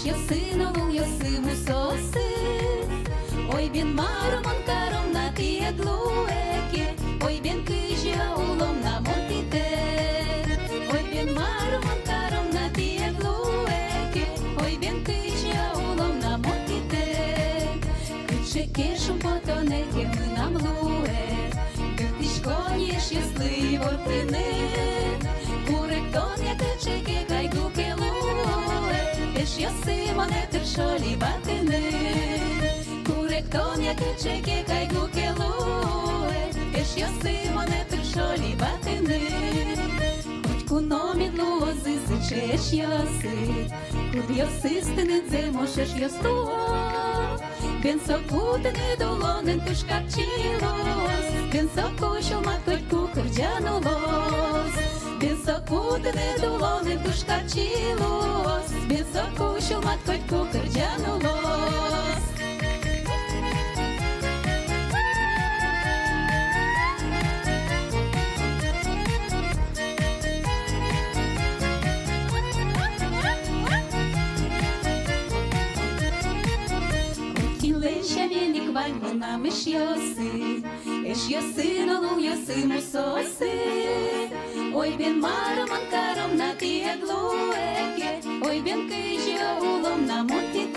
Yosino Yosimu sosi Oi bien maramon karom na tieglueke Oi bien kija ulom na montite Oi bien maramon karom na tieglueke Oi bien kija ulom na montite Кыче кешум потонеке мы нам луе Гытишконеш если вортыны Курек тоня кычеке кайгуке луе Еш ясы монетер шоли батыны Курек тоня кычеке кайгуке луе Еш ясы монетер шоли батыны Хоть куно медлозы зычеш ясы Куд ясы стынедзе мошеш ястуа Бен сокутыны долонын тушкак чилос Бен сокушыл маткоть кукырджанулос Бен сокутыны долонын тушкак чилос Бен сокушыл маткоть кукырджанулос Нам еш ясы нолу ясы мусосы Ой бен мараман каром на тиеглуеке Ой бен кыжа улом на монти